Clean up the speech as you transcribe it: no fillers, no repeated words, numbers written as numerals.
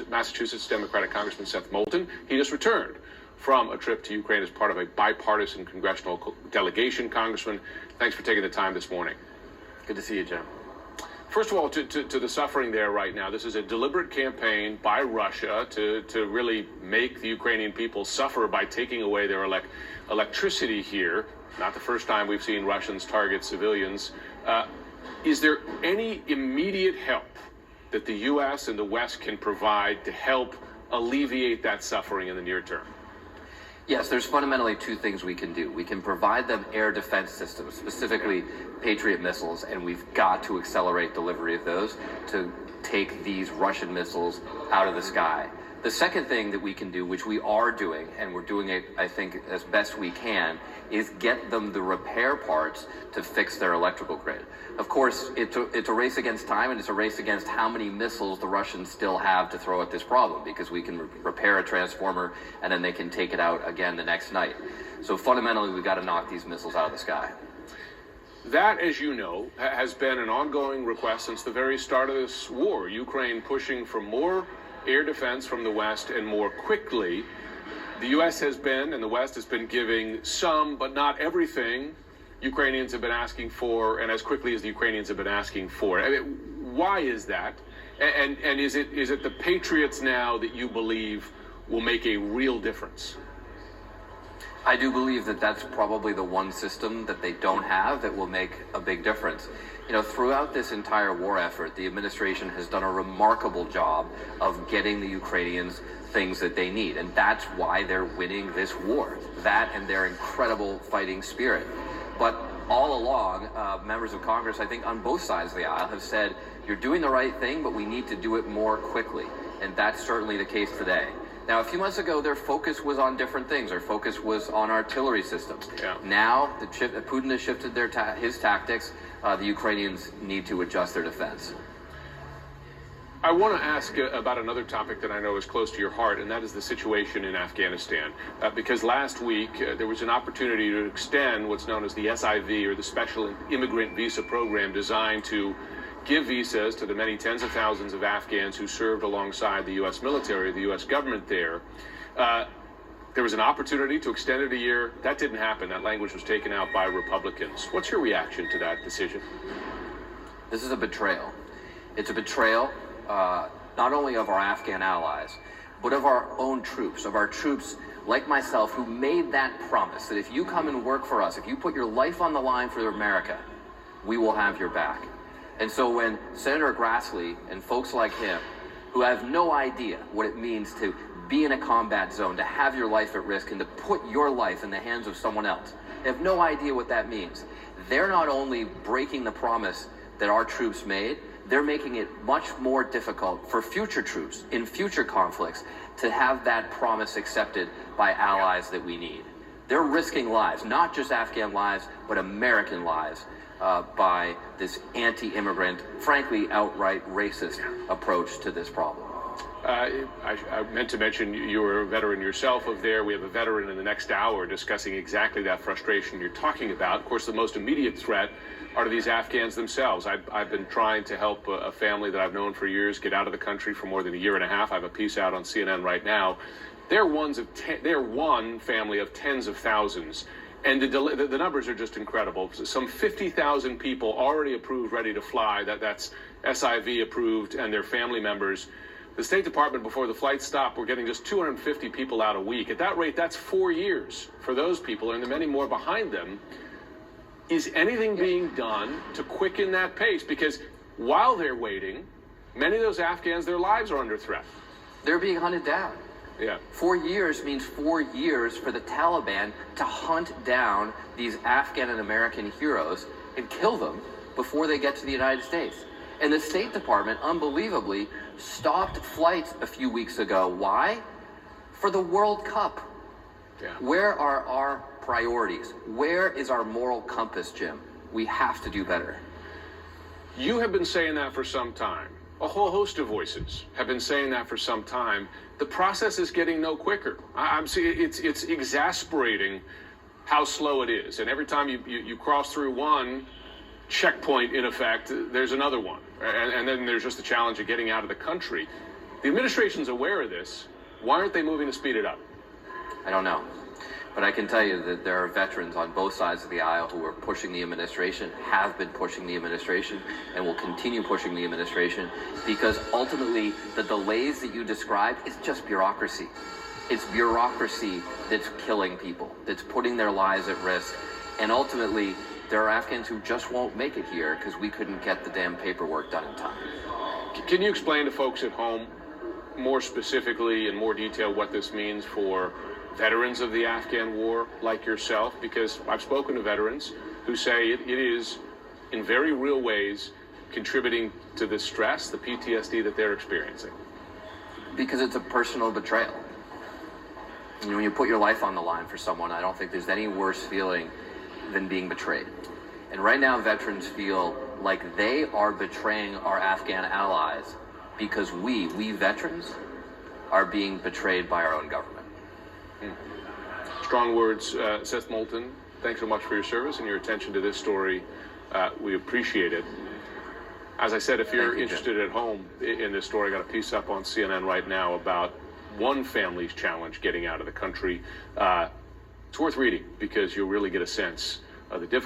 Massachusetts Democratic Congressman Seth Moulton. He just returned from a trip to Ukraine as part of a bipartisan congressional delegation. Congressman, thanks for taking the time this morning. Good to see you, Jim. First of all, to the suffering there right now, this is a deliberate campaign by Russia to really make the Ukrainian people suffer by taking away their electricity here. Not the first time we've seen Russians target civilians. Is there any immediate help that the U.S. and the West can provide to help alleviate that suffering in the near term? Yes, there's fundamentally two things we can do. We can provide them air defense systems, specifically Patriot missiles, and we've got to accelerate delivery of those to take these Russian missiles out of the sky. The second thing that we can do, which we are doing, and we're doing it, I think, as best we can, is get them the repair parts to fix their electrical grid. Of course, it's a race against time, and it's a race against how many missiles the Russians still have to throw at this problem, because we can repair a transformer, and then they can take it out again the next night. So fundamentally, we've got to knock these missiles out of the sky. That, as you know, has been an ongoing request since the very start of this war. Ukraine pushing for more air defense from the West and more quickly. The U.S. has been, and the West has been giving some, but not everything Ukrainians have been asking for, and as quickly as the Ukrainians have been asking for. I mean, why is that? And is it the Patriots now that you believe will make a real difference? I do believe that that's probably the one system that they don't have that will make a big difference. You know, throughout this entire war effort, the administration has done a remarkable job of getting the Ukrainians things that they need, and that's why they're winning this war. That and their incredible fighting spirit. But all along, members of Congress, I think on both sides of the aisle, have said, you're doing the right thing, but we need to do it more quickly. And that's certainly the case today. Now, a few months ago, their focus was on different things. Their focus was on artillery systems. Yeah. Now, Putin has shifted his tactics. The Ukrainians need to adjust their defense. I want to ask about another topic that I know is close to your heart, and that is the situation in Afghanistan. Because last week, there was an opportunity to extend what's known as the SIV, or the Special Immigrant Visa Program, designed to give visas to the many tens of thousands of Afghans who served alongside the U.S. military, the U.S. government there. There was an opportunity to extend it a year. That didn't happen. That language was taken out by Republicans. What's your reaction to that decision? This is a betrayal. It's a betrayal not only of our Afghan allies, but of our own troops, of our troops like myself who made that promise that if you come and work for us, if you put your life on the line for America, we will have your back. And so when Senator Grassley and folks like him, who have no idea what it means to be in a combat zone, to have your life at risk, and to put your life in the hands of someone else, they have no idea what that means. They're not only breaking the promise that our troops made, they're making it much more difficult for future troops in future conflicts to have that promise accepted by allies that we need. They're risking lives, not just Afghan lives, but American lives, by this anti-immigrant, frankly, outright racist approach to this problem. I meant to mention you were a veteran yourself of there. We have a veteran in the next hour discussing exactly that frustration you're talking about. Of course, the most immediate threat are to these Afghans themselves. I've been trying to help a family that I've known for years get out of the country for more than a year and a half. I have a piece out on CNN right now. They're one family of tens of thousands. And the numbers are just incredible. Some 50,000 people already approved, ready to fly. That's SIV approved, and their family members. The State Department, before the flights stop, we're getting just 250 people out a week. At that rate, that's 4 years for those people, and there are many more behind them. Is anything being done to quicken that pace? Because while they're waiting, many of those Afghans, their lives are under threat. They're being hunted down. Yeah. 4 years means 4 years for the Taliban to hunt down these Afghan and American heroes and kill them before they get to the United States. And the State Department, unbelievably, stopped flights a few weeks ago. Why? For the World Cup. Yeah. Where are our priorities? Where is our moral compass, Jim? We have to do better. You have been saying that for some time. A whole host of voices have been saying that for some time. The process is getting no quicker. I'm seeing it's exasperating how slow it is. And every time you cross through one checkpoint, in effect, there's another one. And then there's just the challenge of getting out of the country. The administration's aware of this. Why aren't they moving to speed it up? I don't know. But I can tell you that there are veterans on both sides of the aisle who are pushing the administration, have been pushing the administration, and will continue pushing the administration, because ultimately the delays that you describe is just bureaucracy. It's bureaucracy that's killing people, that's putting their lives at risk. And ultimately, there are Afghans who just won't make it here because we couldn't get the damn paperwork done in time. Can you explain to folks at home more specifically in more detail what this means for veterans of the Afghan war like yourself? Because I've spoken to veterans who say it is, in very real ways, contributing to the stress, the PTSD that they're experiencing. Because it's a personal betrayal. You know, when you put your life on the line for someone, I don't think there's any worse feeling than being betrayed. And right now, veterans feel like they are betraying our Afghan allies because we veterans, are being betrayed by our own government. Strong words, Seth Moulton. Thanks so much for your service and your attention to this story. We appreciate it. As I said, if you're interested at home in this story, I got a piece up on CNN right now about one family's challenge getting out of the country. It's worth reading because you'll really get a sense of the difficulty.